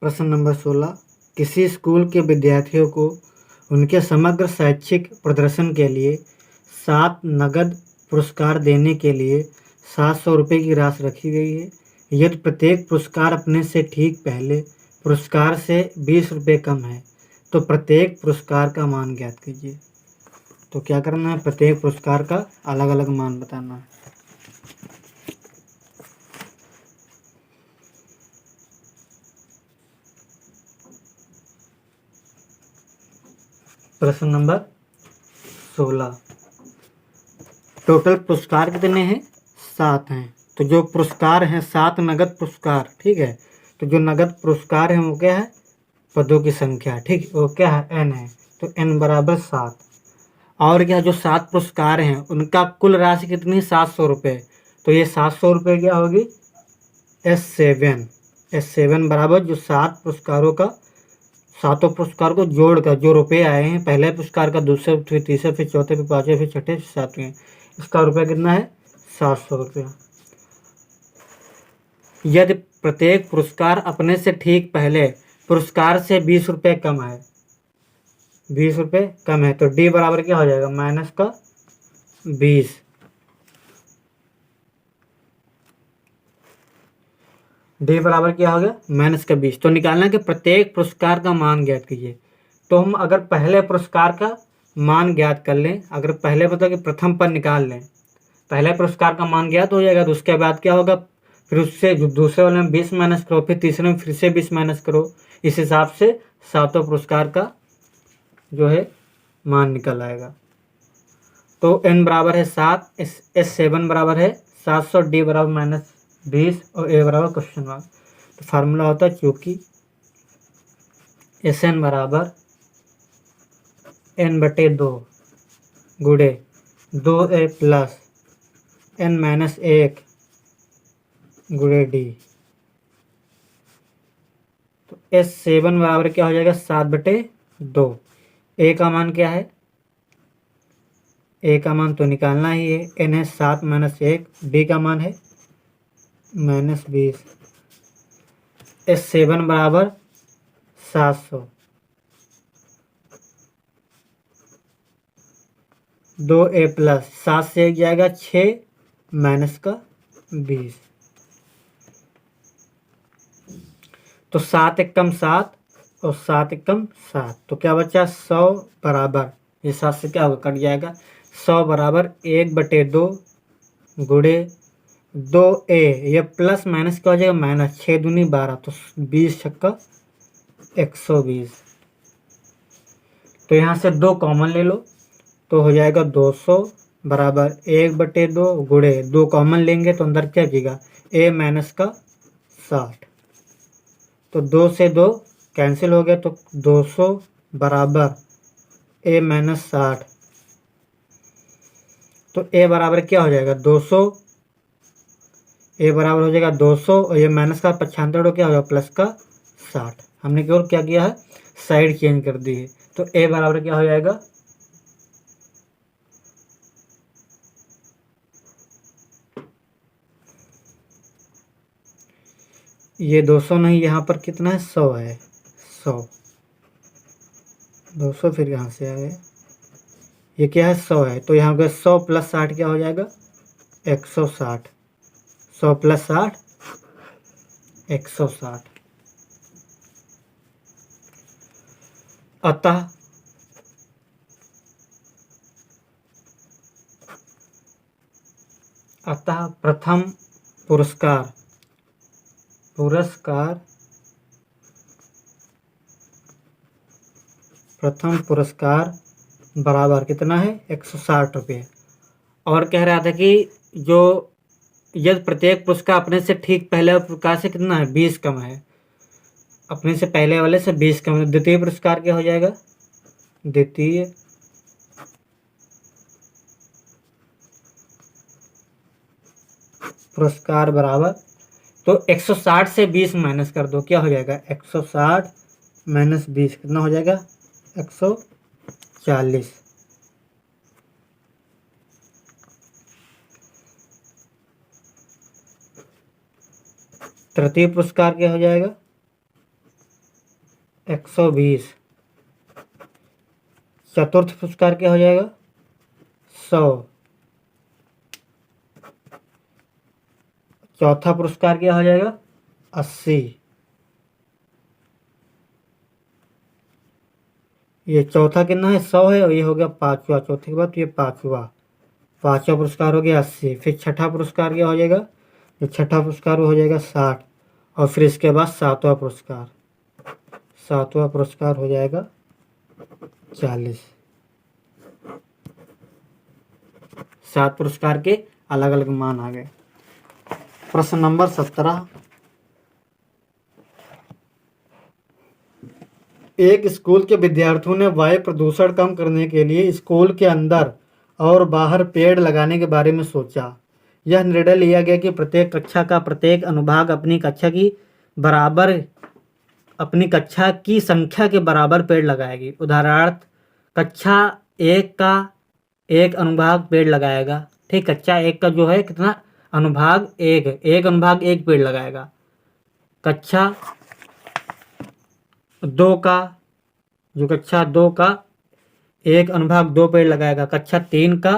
प्रश्न नंबर 16। किसी स्कूल के विद्यार्थियों को उनके समग्र शैक्षिक प्रदर्शन के लिए 7 नकद पुरस्कार देने के लिए 700 रुपये की राशि रखी गई है। यदि प्रत्येक पुरस्कार अपने से ठीक पहले पुरस्कार से 20 रुपये कम है तो प्रत्येक पुरस्कार का मान ज्ञात कीजिए। तो क्या करना है, प्रत्येक पुरस्कार का अलग अलग मान बताना है। प्रश्न नंबर 16। टोटल पुरस्कार कितने हैं? 7 हैं। तो जो पुरस्कार हैं 7 नगद पुरस्कार, ठीक है। तो जो नगद पुरस्कार हैं वो क्या है? पदों की संख्या, ठीक, वो क्या है? n है। तो n बराबर 7। और क्या, जो 7 पुरस्कार हैं उनका कुल राशि कितनी? 700 रुपये। तो ये 700 रुपये क्या होगी? S7 बराबर जो 7 पुरस्कारों का, 7 पुरस्कार को जोड़कर जो रुपए आए हैं, पहले पुरस्कार का, दूसरे, फिर तीसरे, फिर चौथे, फिर पाँचवें, फिर छठे, फिर सातवें, इसका रुपया कितना है? 700 रुपया। यदि प्रत्येक पुरस्कार अपने से ठीक पहले पुरस्कार से 20 रुपये कम है, 20 रुपये कम है, तो डी बराबर क्या हो जाएगा? माइनस का 20। डी बराबर क्या हो गया? माइनस का 20। तो निकालना कि प्रत्येक पुरस्कार का मान ज्ञात कीजिए। तो हम अगर पहले पुरस्कार का मान ज्ञात कर लें, अगर पहले मतलब कि प्रथम पद निकाल लें, पहले पुरस्कार का मान ज्ञात हो जाएगा। तो उसके बाद क्या होगा? फिर उससे जो दूसरे वाले में 20 माइनस करो, फिर तीसरे में फिर से 20 माइनस करो। इस हिसाब से 7 पुरस्कार का जो है मान निकल आएगा। तो n बराबर है 7, S7 बराबर है 700, डी बराबर माइनस 20 और ए बराबर क्वेश्चन मार्क। तो फार्मूला होता है क्योंकि SN बराबर n/2 गुणे 2a प्लस n-1 गुणे डी। तो S7 बराबर क्या हो जाएगा? 7/2। ए का मान क्या है? ए का मान तो निकालना ही है, n है 7 - 1, डी का मान है -20। S7 बराबर 700, 2a प्लस 7 से 1 जाएगा 6 माइनस का 20। तो 7 एकम 7 और 7 एकम 7, तो क्या बचा? 100 बराबर, ये 7 से क्या होगा? कट जाएगा। 100 बराबर 1/2 गुणे 2a, ये प्लस माइनस क्या हो जाएगा? माइनस। 6 दूनी 12, तो 20 छक्का 120। तो यहाँ से 2 कॉमन ले लो, तो हो जाएगा 200 बराबर 1/2 गुणे 2 कॉमन लेंगे तो अंदर क्या जाएगा? a माइनस का 60। तो 2 से 2 कैंसिल हो गया, तो 200 बराबर a माइनस 60। तो a बराबर क्या हो जाएगा? 200। a बराबर हो जाएगा 200 और ये माइनस का 95 क्या होगा? प्लस का 60। हमने केवल क्या किया है? साइड चेंज कर दी है। तो a बराबर क्या हो जाएगा? ये 200 नहीं, यहाँ पर कितना है? 100 है। 100, 200 फिर यहाँ से आ गया, ये क्या है? 100 है। तो यहाँ पे 100 + 60 क्या हो जाएगा? 160। 100 + 60 160। अतः प्रथम पुरस्कार प्रथम पुरस्कार बराबर कितना है? 160 रुपये। और कह रहा था कि जो यदि प्रत्येक पुरस्कार अपने से ठीक पहले पुरस्कार से कितना है? 20 कम है, अपने से पहले वाले से 20 कम है। द्वितीय पुरस्कार क्या हो जाएगा? द्वितीय पुरस्कार बराबर, तो 160 से 20 माइनस कर दो, क्या हो जाएगा? 160 - 20 कितना हो जाएगा? 140। तृतीय पुरस्कार क्या हो जाएगा? 120। चतुर्थ पुरस्कार क्या हो जाएगा? 100। चौथा पुरस्कार क्या हो जाएगा? 80। ये चौथा कितना है? 100 है, और ये हो गया पांचवा। चौथे के बाद ये पांचवा। पांचवा पुरस्कार हो गया 80। फिर छठा पुरस्कार क्या हो जाएगा? ये छठा पुरस्कार हो जाएगा 60। और फिर इसके बाद सातवां पुरस्कार। सातवां पुरस्कार हो जाएगा 40। 7 पुरस्कार के अलग अलग मान आ गए। प्रश्न नंबर 17। एक स्कूल के विद्यार्थियों ने वायु प्रदूषण कम करने के लिए स्कूल के अंदर और बाहर पेड़ लगाने के बारे में सोचा। यह निर्णय लिया गया कि प्रत्येक कक्षा का प्रत्येक अनुभाग अपनी कक्षा की संख्या के बराबर पेड़ लगाएगी। उदाहरणार्थ, कक्षा 1 का एक अनुभाग पेड़ लगाएगा। ठीक, कक्षा 1 का जो है कितना? अनुभाग 1 है, एक अनुभाग 1 पेड़ लगाएगा। कक्षा 2 का, जो कक्षा 2 का एक अनुभाग 2 पेड़ लगाएगा। कक्षा 3 का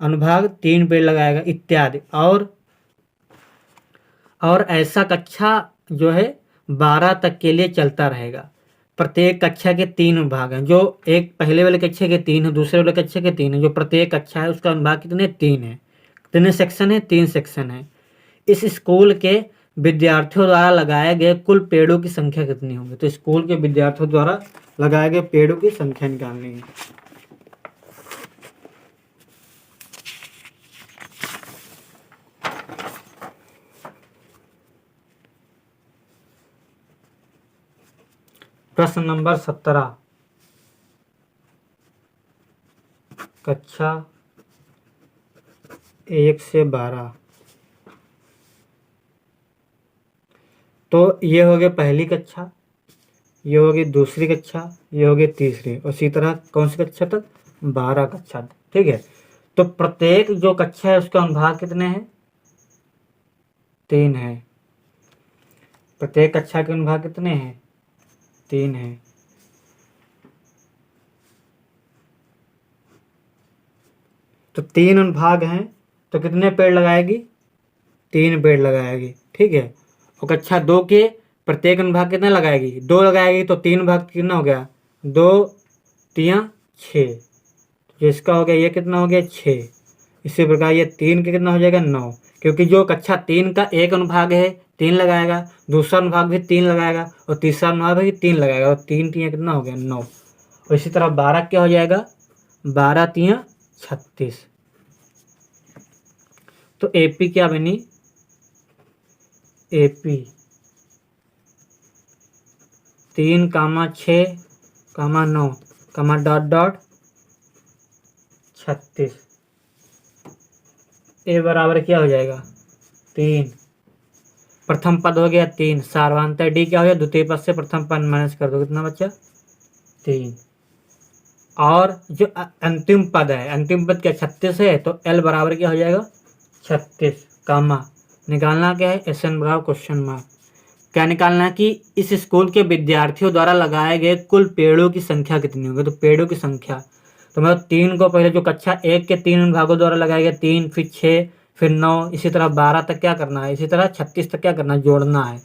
अनुभाग 3 पेड़ लगाएगा, इत्यादि। और ऐसा कक्षा जो है 12 तक के लिए चलता रहेगा। प्रत्येक कक्षा के 3 विभाग हैं, जो एक पहले वाले कक्षा के 3 है, दूसरे वाले कक्षा के 3 है। जो प्रत्येक कक्षा है उसका विभाग कितने? 3 है। कितने सेक्शन है? 3 सेक्शन है। इस स्कूल के विद्यार्थियों द्वारा लगाए गए कुल पेड़ों की संख्या कितनी होगी? तो स्कूल के विद्यार्थियों द्वारा लगाए गए पेड़ों की संख्या निकालनी है। प्रश्न नंबर 17। कक्षा 1 से 12। तो ये हो गया पहली कक्षा, ये होगी दूसरी कक्षा, ये होगी तीसरी, और इसी तरह कौन सी कक्षा तक? 12 कक्षा तक। ठीक है। तो प्रत्येक जो कक्षा है उसका अनुभाग कितने हैं? 3 है। प्रत्येक कक्षा के अनुभाग कितने हैं? 3 है। तो 3 अनुभाग हैं, तो कितने पेड़ लगाएगी? 3 पेड़ लगाएगी। ठीक है। और कक्षा 2 के प्रत्येक अनुभाग कितना लगाएगी? 2 लगाएगी। तो 3 भाग कितना हो गया? 2 3 6। तो इसका हो गया, ये कितना हो गया? 6। इसी प्रकार ये 3 के कितना हो जाएगा? 9। क्योंकि जो कक्षा 3 का एक अनुभाग है 3 लगाएगा, दूसरा अनुभाग भी 3 लगाएगा, और तीसरा अनुभाग भी 3 लगाएगा, और 3 3 कितना हो गया? 9। और इसी तरह 12 क्या हो जाएगा? 12 3 36। तो एपी क्या बनी? AP 3 6 9 dot dot 36। ए बराबर क्या हो जाएगा? 3। प्रथम पद हो गया 3, सार्वधातुक डी क्या हो गया? द्वितीय पद से प्रथम पद माइनस कर दो, कितना बचा? 3। और जो अंतिम पद है, अंतिम पद क्या? 36 है, तो एल बराबर क्या हो जाएगा? 36 कामा। निकालना क्या है? एस एन बराबर क्वेश्चन मार्क। क्या निकालना है कि इस स्कूल के विद्यार्थियों द्वारा लगाए गए कुल पेड़ों की संख्या कितनी होगी? तो पेड़ों की संख्या, तो मतलब 3 को पहले जो कक्षा 1 के 3 भागों द्वारा लगाए गए 3, फिर 6, फिर 9, इसी तरह 12 तक क्या करना है? इसी तरह 36 तक क्या करना है? जोड़ना है।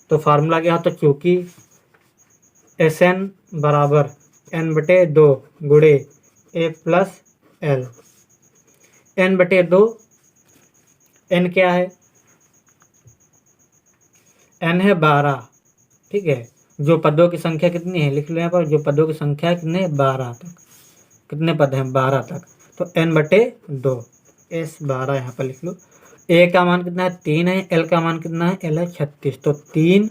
तो फार्मूला क्या होता है? चूंकि एस एन बराबर n/2 गुणे ए प्लस एल। n/2, n क्या है? n है 12। ठीक है। जो पदों की संख्या कितनी है? लिख लो यहाँ पर, जो पदों की संख्या कितने? 12 तक। कितने पद हैं? 12 तक। तो n/2, S 12 यहाँ पर लिख लो। ए का मान कितना है? 3 है। एल का मान कितना है? एल है 36। तो 3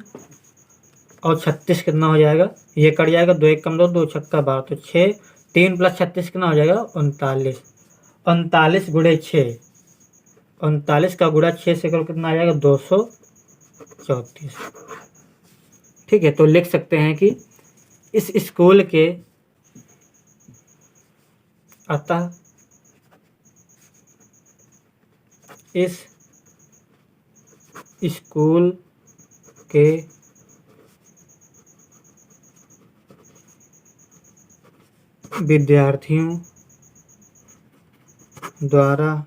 और 36 कितना हो जाएगा? ये कट जाएगा, 2 1 कम 2, 2 छक्का 12, तो 6। 3 + 36 कितना हो जाएगा? 39। 39 गुणे 6, 39 का गुणा 6 से करो, कितना आ जाएगा? 234। ठीक है। तो लिख सकते हैं कि इस स्कूल के, अतः इस स्कूल के विद्यार्थियों द्वारा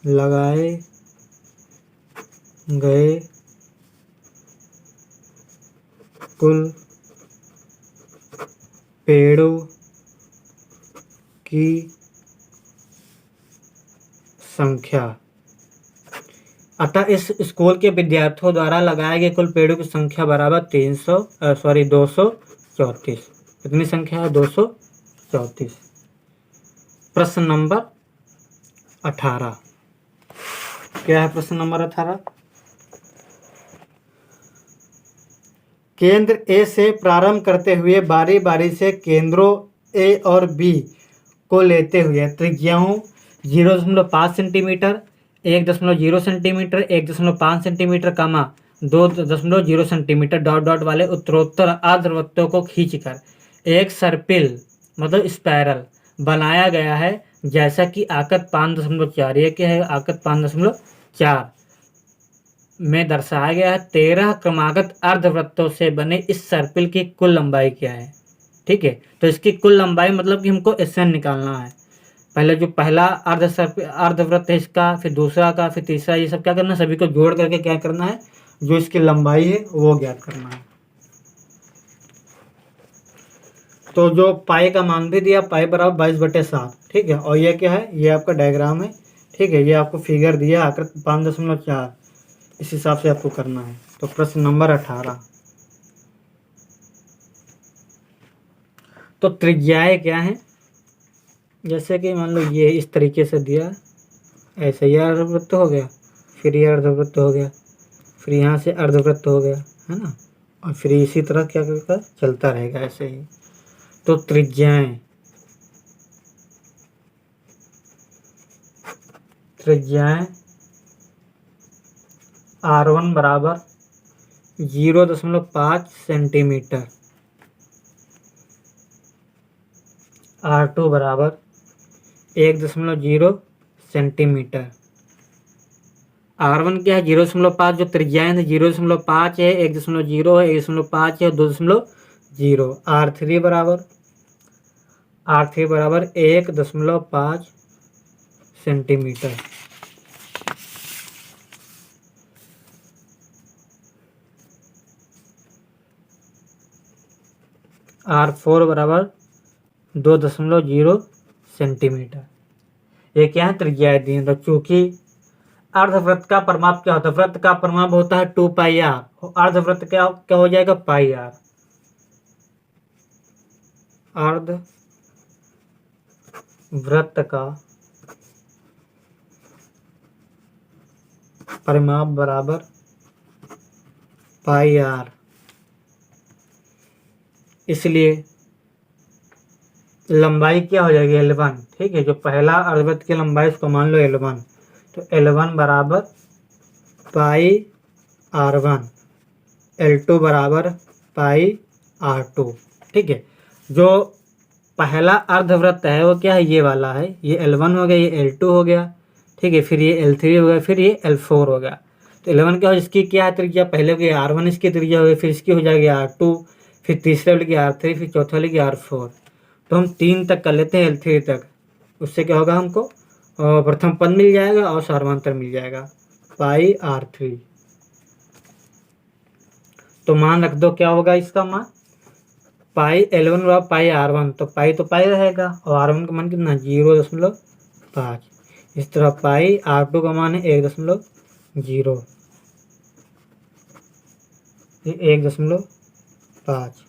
लगाए गए कुल पेड़ों की संख्या। अतः इस स्कूल के विद्यार्थियों द्वारा लगाए गए कुल पेड़ों की संख्या बराबर 234। कितनी संख्या है? 234। प्रश्न नंबर 18 क्या है? प्रश्न नंबर 18, केंद्र ए से प्रारंभ करते हुए बारी बारी से केंद्रों ए और बी को लेते हुए त्रिज्याओं 0.5 centimetre, 1.0 centimetre, 1.5 centimetre, 2.0 centimetre dot dot वाले उत्तरोत्तर अर्धवृत्तों को खींचकर एक सर्पिल मतलब स्पाइरल बनाया गया है, जैसा कि आकृति 5.4 ये क्या है? आकृति 5.4 में दर्शाया गया है। 13 क्रमागत अर्धवृत्तों से बने इस सर्पिल की कुल लंबाई क्या है? ठीक है, तो इसकी कुल लंबाई मतलब कि हमको SN निकालना है। पहले जो पहला अर्धवृत्त है इसका, फिर दूसरा का, फिर तीसरा, ये सब क्या करना है? सभी को जोड़ करके क्या करना है? जो इसकी लंबाई है वो ज्ञात करना है। तो जो पाई का मान भी दिया, पाई बराबर 22/7। ठीक है, और ये क्या है? ये आपका डायग्राम है। ठीक है, ये आपको फिगर दिया आकृति 5.4, इस हिसाब से आपको करना है। तो प्रश्न नंबर 18, तो त्रिज्याएं क्या है? जैसे कि मान लो ये इस तरीके से दिया, ऐसे ये अर्धवृत्त हो गया, फिर ये अर्धवृत्त हो गया, फिर यहाँ से अर्धवृत्त हो गया, है ना, और फिर इसी तरह क्या करता चलता रहेगा ऐसे ही। तो त्रिज्याएं R1 बराबर 0.5 सेंटीमीटर, R2 बराबर 1.0 सेंटीमीटर। R1 क्या है? 0.5, जो त्रिज्याएं है 0.5 है, 1.0 है, 1.5 है, 2.0। R3 बराबर 1.5 सेंटीमीटर। R4 बराबर 2.0 सेंटीमीटर। ये क्या है? त्रिज्याएं दी हैं। तो चूंकि अर्धवृत्त का परिमाप क्या होता है? वृत्त का परिमाप होता है 2πr, और अर्धवृत्त क्या हो जाएगा? πr। अर्धवृत्त का परिमाप बराबर πr, इसलिए लंबाई क्या हो जाएगी? L1। ठीक है, जो पहला अर्धवृत्त की लंबाई उसको मान लो L1, तो L1 बराबर πr1, L2 बराबर πr2। ठीक है, जो पहला अर्धवृत्त है वो क्या है? ये वाला है, ये L1 हो गया, ये L2 हो गया। ठीक है, फिर ये L3 हो गया, फिर ये L4 हो गया। तो 11 क्या हो? इसकी क्या है त्रिज्या? पहले की R1 इसकी त्रिज्या हो गई, फिर इसकी हो जाएगी R2, फिर तीसरे वाले की R3, फिर चौथे वाले की R4। तो हम 3 तक कर लेते हैं, L3 तक। उससे क्या होगा? हमको प्रथम पद मिल जाएगा और सार्वधातुक मिल जाएगा πr3। तो मान रख दो, क्या होगा इसका मान? पाई L1 बराबर πr1, तो पाई रहेगा, और R1 का मान कितना? 0.5। इस तरह पाई R2 का मान है 1.0, 1.5।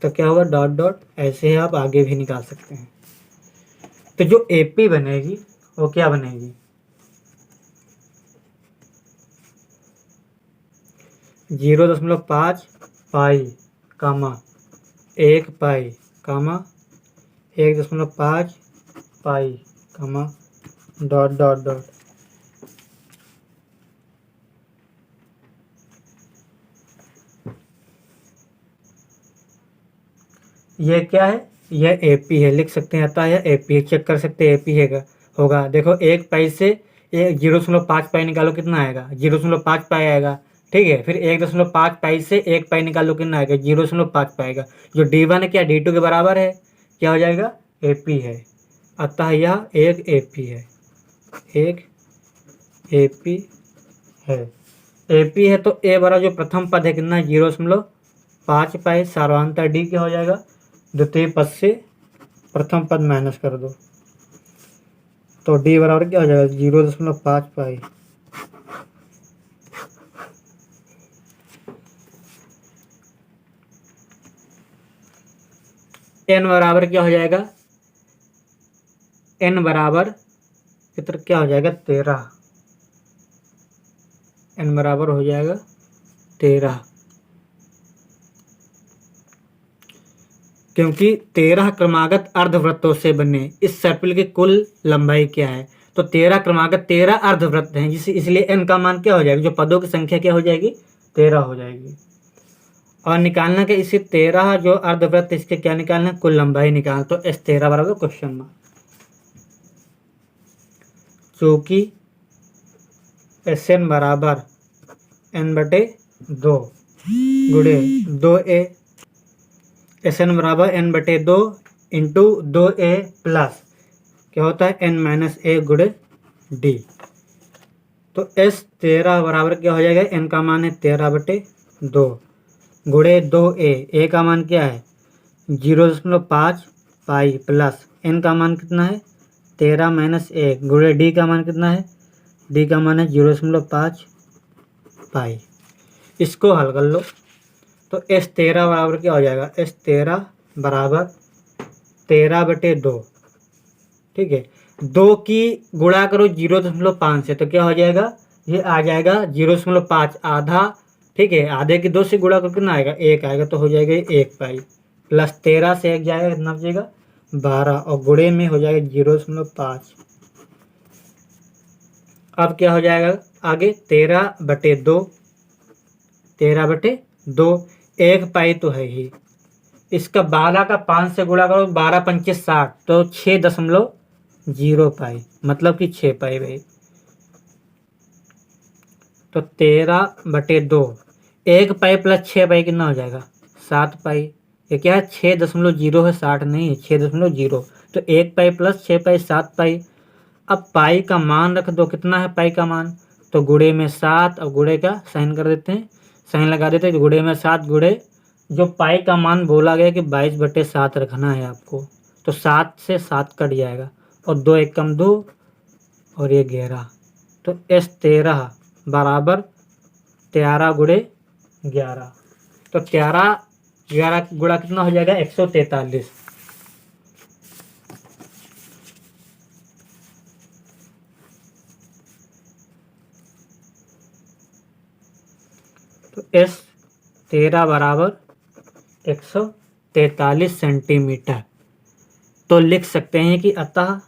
तो क्या होगा? डॉट डॉट, ऐसे ही आप आगे भी निकाल सकते हैं। तो जो AP बनेगी वो क्या बनेगी? 0.5 पाई, 1 पाई, 1.5 पाई, डॉट डॉट डॉट। ये क्या है? यह AP है, लिख सकते हैं। अतः यह AP है, चेक कर सकते हैं AP है होगा। देखो 1 पाई से 0.5 पाई निकालो, कितना आएगा? 0.5 पाई आएगा। ठीक है। फिर 1.5 पाई से 1 पाई निकालो, कितना आएगा? 0.5 पाएगा। जो D1 है क्या D2 के बराबर है? क्या हो जाएगा? AP है। अतः यह एक AP है, एक AP है। AP है तो A बराबर जो प्रथम पद है कितना? 0.5 पाई। सार्वधातुक D क्या हो जाएगा? द्वितीय पद से प्रथम पद माइनस कर दो तो D बराबर क्या हो जाएगा? 0.5 पाई। n बराबर क्या हो जाएगा? n बराबर कितना क्या हो जाएगा? 13। n बराबर हो जाएगा 13, क्योंकि 13 क्रमागत अर्धवृत्तों से बने इस सर्पिल की कुल लंबाई क्या है? तो 13 क्रमागत 13 अर्धवृत्त हैं, इसलिए n का मान क्या हो जाएगा? जो पदों की संख्या क्या हो जाएगी? 13 हो जाएगी। और निकालना के इसे 13 जो अर्धवृत्त इसके क्या निकालना? कुल लंबाई निकालना। तो S13 बराबर क्वेश्चन मार्क। चूंकि Sn बराबर n/2 गुणे 2a, Sn बराबर n/2 इंटू 2a प्लस क्या होता है? n-a गुणे d। तो S13 बराबर क्या हो जाएगा? n का मान है 13/2 गुणे 2a, a का मान क्या है? 0.5 पाई प्लस n का मान कितना है? 13-a गुणे d का मान कितना है? d का मान है 0.5 पाई। इसको हल कर लो तो S13 बराबर क्या हो जाएगा? S13 बराबर 13/2, ठीक है। 2 की गुणा करो 0.5 से तो क्या हो जाएगा? ये आ जाएगा 0.5 आधा, ठीक है। आधे की 2 से गुणा करो कितना आएगा? 1 आएगा, तो हो जाएगा 1 पाई प्लस 13 से 1 जाएगा, कितना बचेगा? 12 और गुणे में हो जाएगा 0.5। अब क्या हो जाएगा आगे? 13/2, 13/2, 1 पाई तो है ही। इसका 12 का 5 से गुणा करो, 12×5 = 60, तो 6.0 पाई, मतलब कि 6 पाई भाई। तो 13/2, 1 पाई प्लस 6 पाई कितना हो जाएगा? 7 पाई। ये क्या है? 6.0 है, 60 नहीं है, 6.0। तो 1 पाई प्लस 6 पाई 7 पाई। अब पाई का मान रख दो, कितना है पाई का मान? तो गुणे में 7, अब गुणे का साइन कर देते हैं, साइन लगा देते हैं। गुणे में 7 गुणे जो पाई का मान बोला गया कि 22/7 रखना है आपको, तो 7 से 7 कट जाएगा और 2 1 कम 2 और ये 11। तो S13 बराबर 13 गुणे 11। तो 11 गुणा कितना हो जाएगा? 143। तो S13 बराबर 143 सेंटीमीटर। तो लिख सकते हैं कि अतः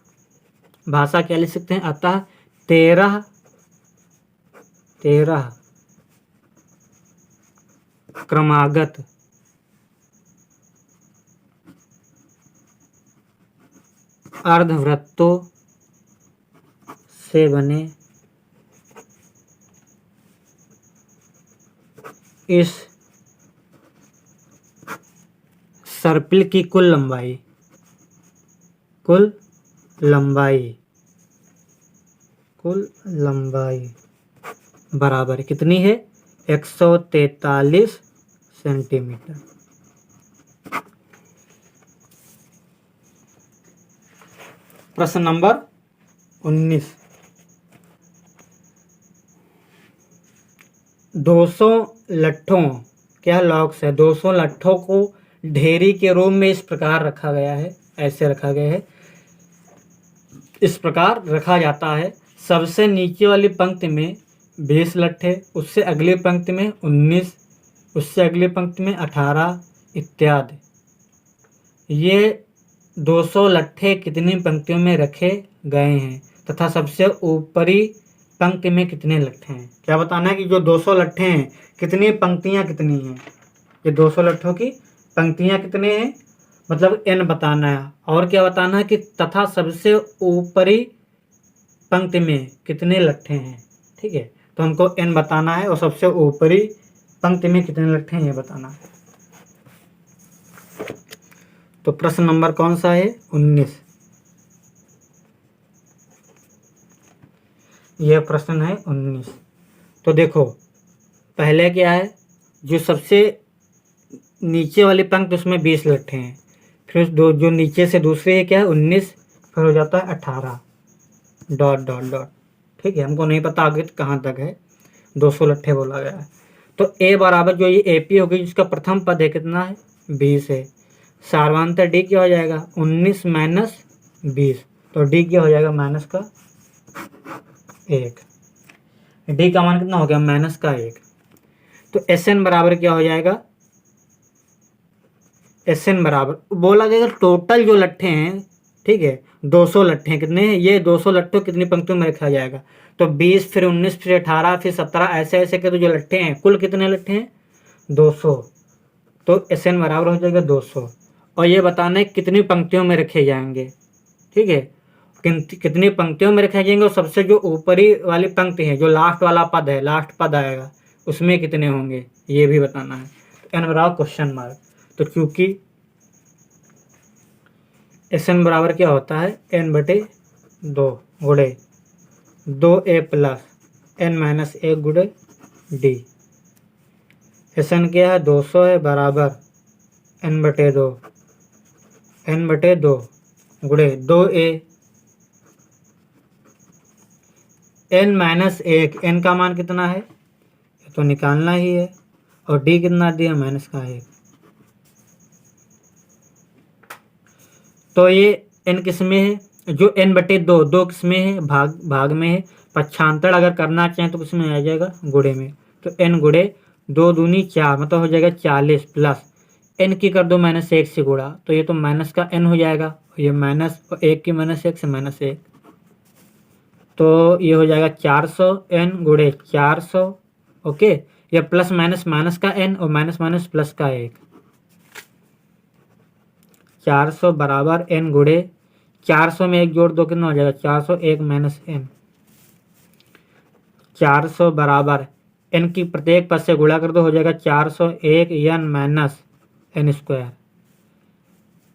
भाषा क्या लिख सकते हैं? अतः 13 क्रमागत अर्धवृत्तों से बने इस सर्पिल की कुल लंबाई बराबर कितनी है? 143 सेंटीमीटर। प्रश्न नंबर 19। 200 लट्ठों, क्या लॉक्स है? 200 लट्ठों को ढेरी के रूप में इस प्रकार रखा गया है, ऐसे रखा गया है, इस प्रकार रखा जाता है। सबसे नीचे वाली पंक्ति में 20 लट्ठे, उससे अगली पंक्ति में 19, उससे अगली पंक्ति में 18 इत्यादि। ये 200 लट्ठे कितनी पंक्तियों में रखे गए हैं तथा सबसे ऊपरी पंक्ति में कितने लट्ठे हैं? क्या बताना है कि जो 200 लट्ठे हैं कितनी पंक्तियां कितनी हैं? ये 200 लट्ठों की पंक्तियां कितने हैं, मतलब n बताना है। और क्या बताना है कि तथा सबसे ऊपरी पंक्ति में कितने लट्ठे हैं, ठीक है। तो हमको n बताना है और सबसे ऊपरी पंक्ति में कितने लट्ठे हैं ये बताना है। तो प्रश्न नंबर कौन सा है? 19। यह प्रश्न है 19। तो देखो पहले क्या है, जो सबसे नीचे वाली पंक्ति उसमें 20 लट्ठे हैं, फिर जो नीचे से दूसरे है क्या है 19, फिर हो जाता है 18 डॉट डॉट डॉट। ठीक है, हमको नहीं पता आगे कहाँ तक है, 200 लट्ठे बोला गया है। तो ए बराबर जो ये AP होगी जिसका प्रथम पद है कितना है 20 है, सार्वधातुक D क्या हो जाएगा 19 माइनस 20, तो D क्या हो जाएगा माइनस का 1। D का मान कितना हो गया माइनस का 1। तो SN बराबर क्या हो जाएगा, SN बराबर बोला गया टोटल जो लट्ठे हैं, ठीक है 200 लट्ठे हैं, कितने हैं ये 200 लट्ठों कितनी पंक्तियों में रखा जाएगा, तो 20 फिर 19 फिर 18 फिर 17 ऐसे ऐसे के तो जो लट्ठे हैं कुल कितने लट्ठे हैं 200। तो SN बराबर हो जाएगा 200 और ये बताना है कितनी पंक्तियों में रखे जाएंगे। ठीक है, कितनी पंक्तियों में रखे जाएंगे और सबसे जो ऊपरी वाली पंक्ति है जो लास्ट वाला पद है, लास्ट पद आएगा उसमें कितने होंगे ये भी बताना है। तो n बराबर क्वेश्चन मार्क। तो चूंकि SN बराबर क्या होता है n/2 गुणे 2a प्लस n माइनस 1 गुणे D। SN क्या है 200 है बराबर n/2 गुणे 2a n माइनस 1, n का मान कितना है ये तो निकालना ही है, और D कितना दिया माइनस का 1। तो ये n किस में है, जो n/2 2 किस में है भाग में है, पक्षांतर अगर करना चाहें तो किस में आ जाएगा गुणे में। तो n गुणे 2 दूनी 4 मतलब हो जाएगा 40 प्लस n की कर दो माइनस 1 से गुणा, तो ये तो माइनस का n हो जाएगा, ये माइनस और 1 की माइनस 1 से माइनस 1, तो ये हो जाएगा 400 n गुणे 400। ओके, ये प्लस माइनस माइनस का n और माइनस माइनस प्लस का 1, 400 बराबर n गुणे 400 में 1 जोड़ दो कितना हो जाएगा 401 माइनस n। 400 बराबर n की प्रत्येक पद से गुणा कर दो हो जाएगा 401 n माइनस n स्क्वायर।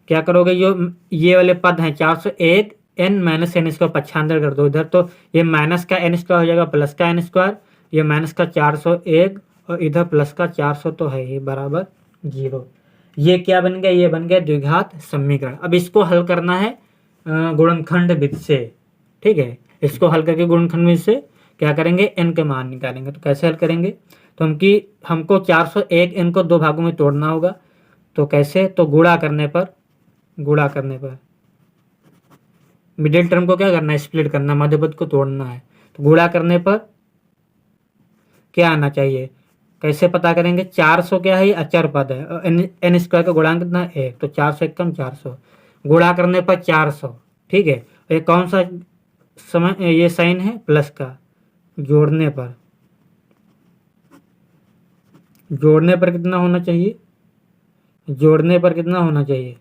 क्या करोगे, जो ये वाले पद हैं 401 n माइनस n स्क्वायर पक्षांतर कर दो इधर, तो ये माइनस का n स्क्वायर हो जाएगा प्लस का n स्क्वायर, ये माइनस का 401 और इधर प्लस का 400 तो है ही बराबर 0। ये क्या बन गया, ये बन गया द्विघात समीकरण। अब इसको हल करना है गुणनखंड विधि से। ठीक है, इसको हल करके गुणनखंड विधि से क्या करेंगे n के मान निकालेंगे। तो कैसे हल करेंगे, तो हमको 401 n को 2 भागों में तोड़ना होगा। तो कैसे, तो गुणा करने पर मिडिल टर्म को क्या करना है स्प्लिट करना, मध्य पद को तोड़ना है। तो गुणा करने पर क्या आना चाहिए, कैसे पता करेंगे, 400 क्या है अचर पद है और n स्क्वायर का गुणांक कितना है 1, तो 400 एकम 400 गुणा करने पर 400। ठीक है, ये कौन सा समय ये साइन है प्लस का, जोड़ने पर कितना होना चाहिए, जोड़ने पर कितना होना चाहिए,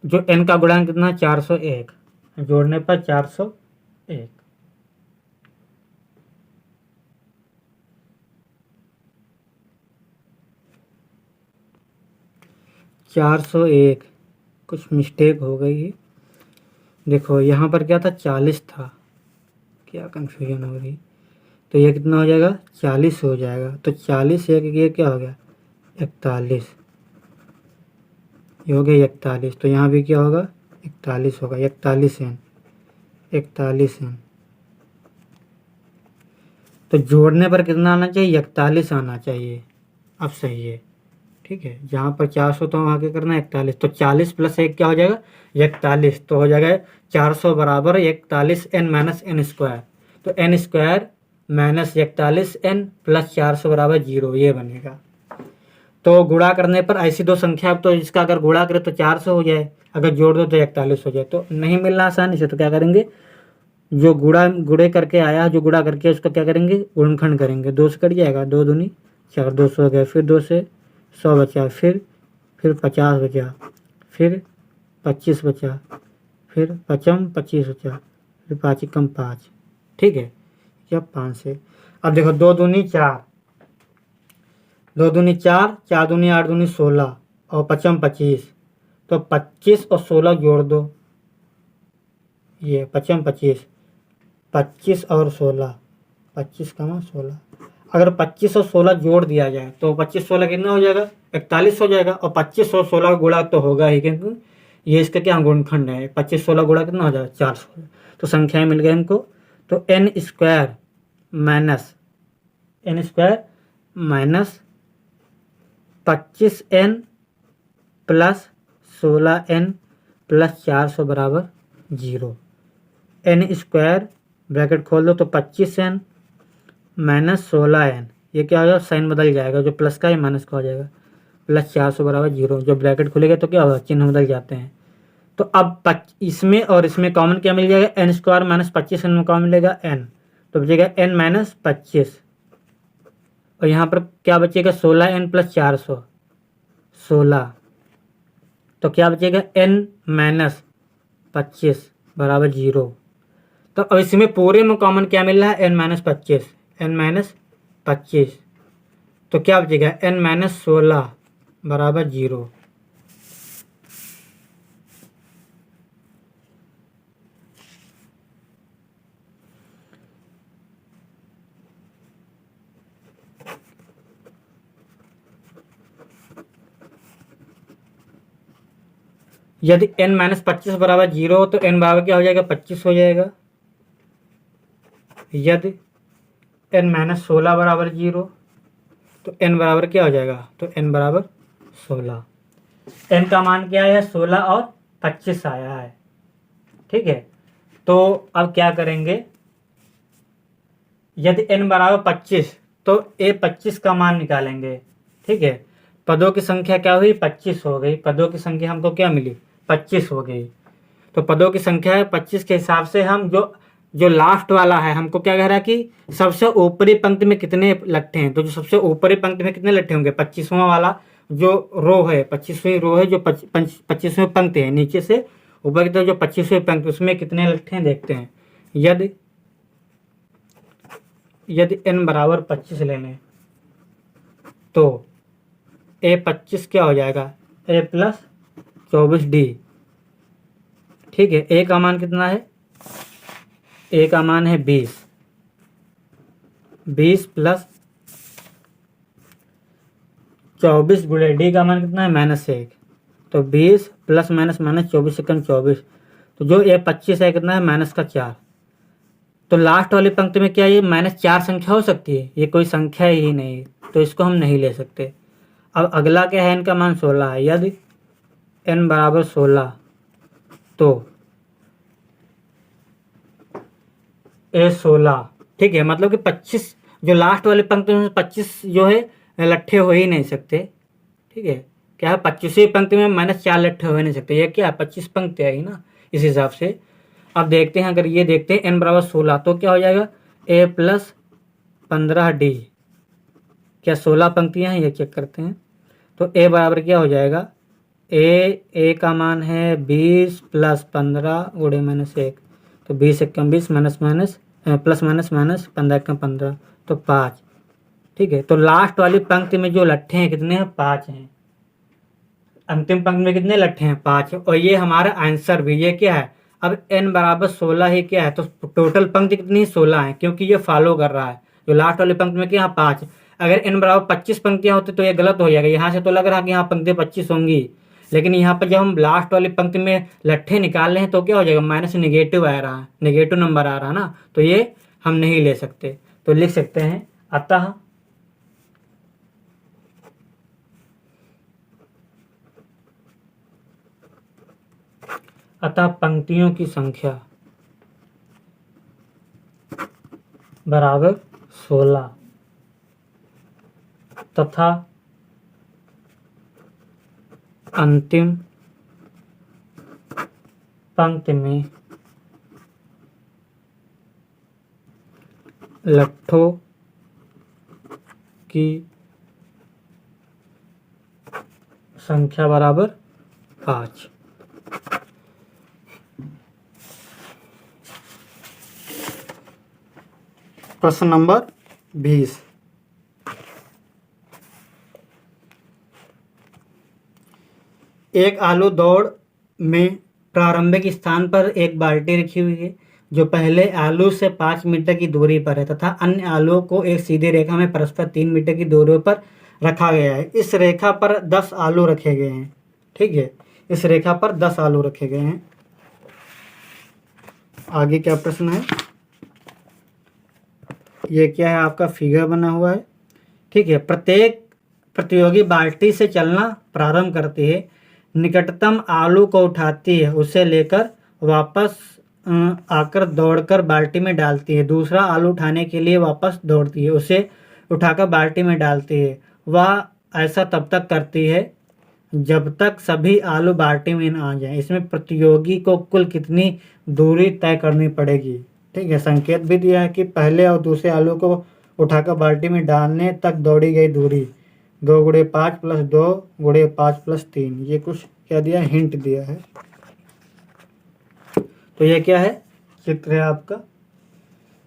जो n का गुणांक कितना 401, जोड़ने पर 401। 401 कुछ मिस्टेक हो गई है, देखो यहाँ पर क्या था 40 था, क्या कंफ्यूजन हो रही। तो ये कितना हो जाएगा 40 हो जाएगा, तो 40 एक ये क्या हो गया 41, ये हो गया 41, तो यहाँ भी क्या होगा 41 होगा, 41 n। तो जोड़ने पर कितना आना चाहिए 41 आना चाहिए। अब सही है, ठीक है, जहाँ पर 400 तो वहाँ के करना है 41, तो 40 प्लस 1 क्या हो जाएगा 41, तो हो जाएगा 400 बराबर 41 n माइनस n स्क्वायर। तो n square minus 41 n plus 400 बराबर 0, ये बनेगा। तो गुणा करने पर ऐसी दो संख्या, तो इसका अगर गुणा करें तो 400 हो जाए, अगर जोड़ दो तो 41 हो जाए। तो नहीं मिलना आसानी से, तो क्या करेंगे, जो गुणे करके आया, जो गुणा करके उसका क्या करेंगे गुणनखंड करेंगे, 2 से कट जाएगा, 2 दूनी 4, 200 हो गया, फिर 2 से 100 बचा, फिर 50 बचा, फिर 25 बचा, फिर 5 25 बचा, फिर 5 कम 5। ठीक है, या 5 से। अब देखो 2 दूनी 4, 2 दूनी 4, 4 दूनी 8 दूनी 16 और 5 25, तो 25 और 16 जोड़ दो, ये 25 25, 25 और 16, 25 कमा 16। अगर 25 और 16 जोड़ दिया जाए तो 25 16 कितना हो जाएगा, 41 हो जाएगा। और 25 और 16 का गुणा तो होगा ही, क्योंकि ये इसका क्या गुणनखंड है। 25 16 गुणा कितना हो जाएगा, 416। तो संख्याएं मिल गई हमको। तो n square minus 25n plus 16n plus 400 बराबर 0। एन स्क्वायर ब्रैकेट खोल दो तो 25n माइनस 16n, ये क्या हो जाएगा, साइन बदल जाएगा, जो प्लस का ये माइनस का हो जाएगा, प्लस 400 बराबर 0। जो ब्रैकेट खुलेगा तो क्या होगा, चिन्ह बदल जाते हैं। तो अब इसमें और इसमें कॉमन क्या मिल जाएगा, एन स्क्वायर माइनस 25n में कॉमन मिलेगा n, तो बचेगा n माइनस 25, और यहाँ पर क्या बचेगा 16n प्लस 400 16, तो क्या बचेगा n माइनस 25 बराबर 0। तो अब इसमें पूरे में कॉमन क्या मिल रहा है, n माइनस 25, तो क्या बचेगा n माइनस 16 बराबर 0। यदि n माइनस 25 बराबर 0 हो तो n बराबर क्या हो जाएगा, 25 हो जाएगा। यदि n माइनस 16 बराबर 0 तो n बराबर क्या हो जाएगा, तो n बराबर 16। n का मान क्या आया, 16 और 25 आया है, ठीक है। तो अब क्या करेंगे, यदि n बराबर 25 तो a 25 का मान निकालेंगे, ठीक है। पदों की संख्या क्या हुई, 25 हो गई। पदों की संख्या हमको क्या मिली, 25 हो गई। तो पदों की संख्या है 25 के हिसाब से हम जो जो लास्ट वाला है हमको क्या कह रहा है कि सबसे ऊपरी पंक्ति में कितने लट्ठे हैं। तो जो सबसे ऊपरी पंक्ति में कितने लट्ठे होंगे, 25वां वाला जो रो है, 25वीं रो है, जो 25वीं पंक्ति है, नीचे से ऊपर की तरफ जो 25वीं पंक्ति, उसमें कितने लट्ठे हैं देखते हैं। यदि n बराबर 25 ले लें तो a 25 क्या हो जाएगा, a प्लस 24d, ठीक है। a का मान कितना है, a का मान है 20 प्लस 24 गुणे d का मान कितना है, -1, तो 20 प्लस माइनस माइनस 24 सेकंड 24, तो जो ये 25 है कितना है, -4। तो लास्ट वाली पंक्ति में क्या ये -4 संख्या हो सकती है, ये कोई संख्या ही नहीं, तो इसको हम नहीं ले सकते। अब अगला क्या है, n का मान 16 है। यदि n बराबर 16 तो a 16, ठीक है। मतलब कि 25 जो लास्ट वाली पंक्ति में 25 जो है लट्ठे हो ही नहीं सकते, ठीक है। क्या है, 25वीं पंक्ति में -4 लट्ठे हो ही नहीं सकते, ये क्या है 25 पंक्ति आई ना, इस हिसाब से। अब देखते हैं, अगर ये देखते हैं n बराबर 16 तो क्या हो जाएगा, a प्लस 15d, क्या 16 पंक्तियां हैं, ये चेक करते हैं। तो a बराबर क्या हो जाएगा, a का मान है 20 प्लस 15 गुणे -1, तो 20 एकम 20 minus minus plus minus minus 15 एकम 15, तो 5, ठीक है। तो लास्ट वाली पंक्ति में जो लट्ठे हैं कितने हैं, 5 हैं। अंतिम पंक्ति में कितने लट्ठे हैं, 5 है। और ये हमारा आंसर भी, ये क्या है, अब n बराबर 16 ही क्या है, तो टोटल पंक्ति कितनी है, 16 है, क्योंकि ये फॉलो कर रहा है। जो लास्ट वाली पंक्ति में क्या, 5। अगर n बराबर 25 पंक्तियां होती तो ये गलत हो जाएगा। यहाँ से तो लग रहा है कि यहाँ पंक्ति 25 होंगी, लेकिन यहाँ पर जब हम लास्ट वाली पंक्ति में लट्ठे निकाल रहे हैं तो क्या हो जाएगा, माइनस नेगेटिव आ रहा है, नेगेटिव नंबर आ रहा है ना, तो ये हम नहीं ले सकते। तो लिख सकते हैं अतः पंक्तियों की संख्या बराबर 16 तथा अंतिम पंक्ति में लट्ठों की संख्या बराबर 5। प्रश्न नंबर 20। एक आलू दौड़ में प्रारंभिक स्थान पर एक बाल्टी रखी हुई है जो पहले आलू से 5 मीटर की दूरी पर है तथा अन्य आलुओं को एक सीधी रेखा में परस्पर 3 मीटर की दूरी पर रखा गया है। इस रेखा पर 10 आलू रखे गए हैं। ठीक है, इस रेखा पर 10 आलू रखे गए हैं। आगे क्या प्रश्न है, ये क्या है, आपका फिगर बना हुआ है। ठीक है, प्रत्येक प्रतियोगी बाल्टी से चलना प्रारंभ करती है, निकटतम आलू को उठाती है, उसे लेकर वापस आकर दौड़कर बाल्टी में डालती है, दूसरा आलू उठाने के लिए वापस दौड़ती है, उसे उठाकर बाल्टी में डालती है। वह ऐसा तब तक करती है जब तक सभी आलू बाल्टी में न आ जाएं। इसमें प्रतियोगी को कुल कितनी दूरी तय करनी पड़ेगी। ठीक है, संकेत भी दिया है कि पहले और दूसरे आलू को उठाकर बाल्टी में डालने तक दौड़ी गई दूरी 2 गुणे 5 प्लस 2 गुणे 5 प्लस 3। ये कुछ क्या दिया, हिंट दिया है। तो ये क्या है, चित्र है आपका।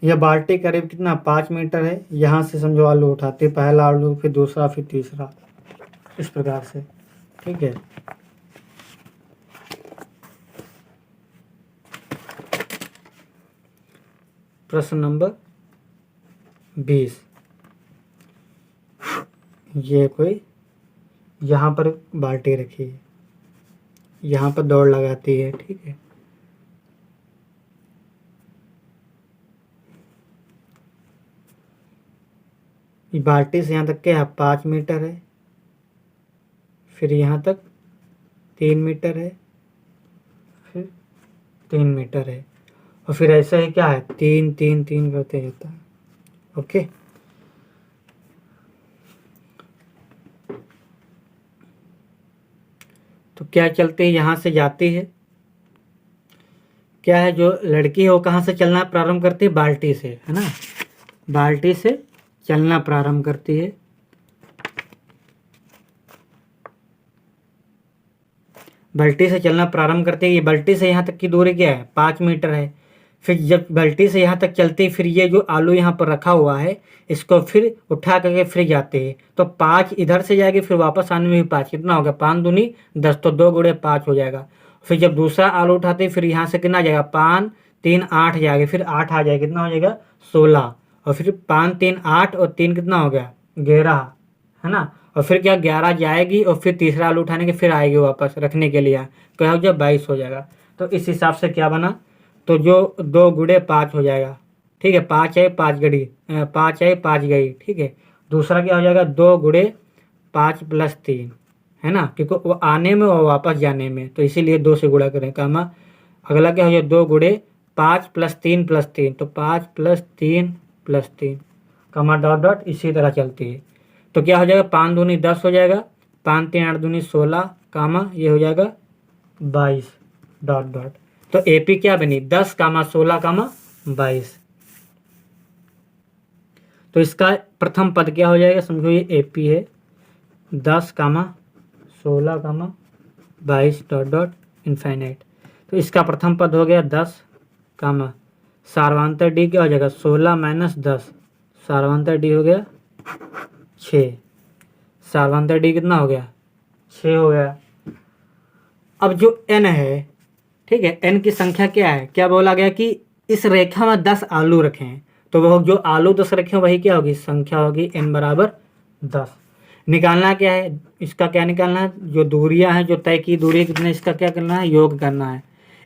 यह बाल्टी करीब कितना 5 मीटर है। यहाँ से समझो आलू उठाते, पहला आलू फिर दूसरा फिर तीसरा, इस प्रकार से। ठीक है, प्रश्न नंबर 20। ये कोई यहाँ पर बाल्टी रखी है, यहाँ पर दौड़ लगाती है। ठीक है, बाल्टी से यहाँ तक क्या है 5 मीटर है, फिर यहाँ तक 3 मीटर है, फिर 3 मीटर है, और फिर ऐसा ही क्या है 3 3 3 करते रहता है। ओके, तो क्या चलते हैं, यहाँ से जाती है। क्या है, जो लड़की है वो कहाँ से चलना प्रारंभ करती है, बाल्टी से, है ना, बाल्टी से चलना प्रारंभ करती है। बाल्टी से चलना प्रारंभ करते ही बाल्टी से यहाँ तक की दूरी क्या है 5 मीटर है। फिर जब बाल्टी से यहाँ तक चलती है, फिर ये जो आलू यहाँ पर रखा हुआ है इसको फिर उठा करके फिर जाते हैं, तो 5 इधर से जाएगी, फिर वापस आने में भी 5, कितना होगा 5 दूनी 10, तो 2 गुणे 5 हो जाएगा। फिर जब दूसरा आलू उठाते फिर यहाँ से कितना जाएगा 5 3 8 जाएगा, फिर 8 आ जाएगा, कितना हो जाएगा 16, और फिर 5 3 8 और 3 कितना हो गया 11, है ना। और फिर क्या 11 जाएगी और फिर तीसरा आलू उठाने के फिर आएगी वापस रखने के लिए, क्या हो जाए 22 हो जाएगा। तो इस हिसाब से क्या बना, तो जो 2 गुणे 5 हो जाएगा। ठीक है, 5 है 5 गई, 5 है 5 गई। ठीक है, दूसरा क्या हो जाएगा 2 गुणे 5 प्लस 3, है ना, क्योंकि वो आने में और वापस जाने में, तो इसीलिए 2 से गुणा करें कामा। अगला क्या हो जाएगा 2 गुणे 5 प्लस 3 प्लस 3, तो 5 प्लस 3 प्लस 3 कामा डॉट डॉट, इसी तरह चलती है। तो क्या हो जाएगा 5 दूनी 10 हो जाएगा, 5 3 8 दूनी 16 कामा ये हो जाएगा 22 डॉट डॉट। तो एपी क्या बनी 10 कामा 16 कामा 22। तो इसका प्रथम पद क्या हो जाएगा, समझो ये एपी है 10 कामा 16 कामा 22 डॉट डॉट इनफाइनाइट। तो इसका प्रथम पद हो गया 10 कामा सार्वंतर डी क्या हो जाएगा 16 माइनस 10, सार्वंतर डी हो गया 6, सार्वंतर डी कितना हो गया 6 हो गया। अब जो n है, ठीक है, n की संख्या क्या है, क्या बोला गया कि इस रेखा में 10 आलू रखे हैं, तो वह जो आलू 10 रखे हैं वही क्या होगी संख्या होगी n बराबर 10। निकालना क्या है, इसका क्या निकालना है, जो दूरियां हैं, जो तय की दूरी कितने, इसका क्या करना है योग करना है।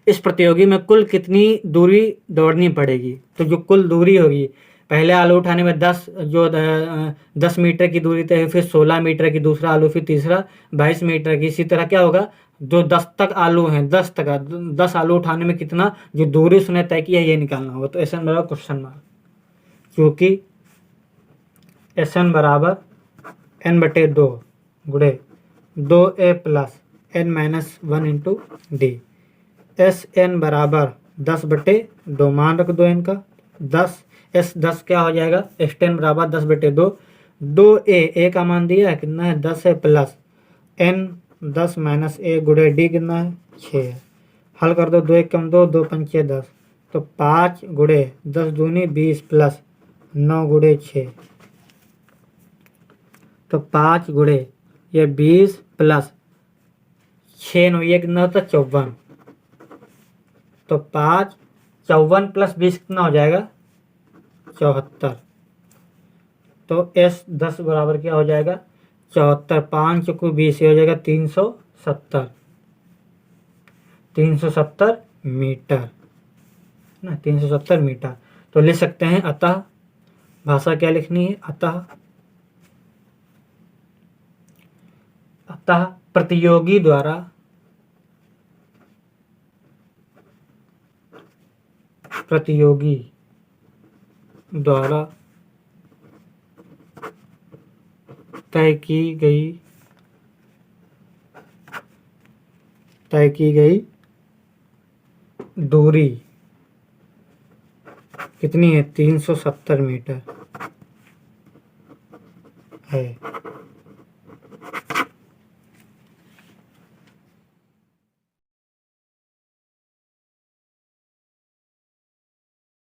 इस प्रतियोगी में कुल कितनी दूरी दौड़नी पड़ेगी, तो जो कुल दूरी होगी, पहले आलू उठाने में 10 मीटर की दूरी तय है, फिर 16 मीटर की दूसरा आलू, फिर तीसरा 22 मीटर की। इसी तरह क्या होगा जो 10 तक आलू हैं 10 आलू उठाने में कितना जो दूरी उसने तय की है ये निकालना होगा। तो एस एन बराबर क्वेश्चन मार्क, क्योंकि एस एन बराबर n बटे 2 गुणे 2a plus n minus 1 into d. S n बराबर 10 बटे 2, मान रख दो n का 10, एस 10 क्या हो जाएगा एस टेन बराबर 10 बटे 2, 2a का मान दिया है कितना है 10 है, प्लस n 10 माइनस a गुणे डी कितना है 6 है। हल कर दो, 2 1 कम 2, 2 5 10, तो 5 गुणे 10 दूनी 20 प्लस 9 गुणे 6, तो 5 गुणे ये 20 प्लस 6 9 1 9 तो 54, तो 5 54 प्लस 20 कितना हो जाएगा 74। तो S10 बराबर क्या हो जाएगा 74, 5 को 20 हो जाएगा 370, 370 मीटर ना, 370 मीटर। तो लिख सकते हैं अतः, भाषा क्या लिखनी है, अतः प्रतियोगी द्वारा तय की गई दूरी कितनी है 370 मीटर है।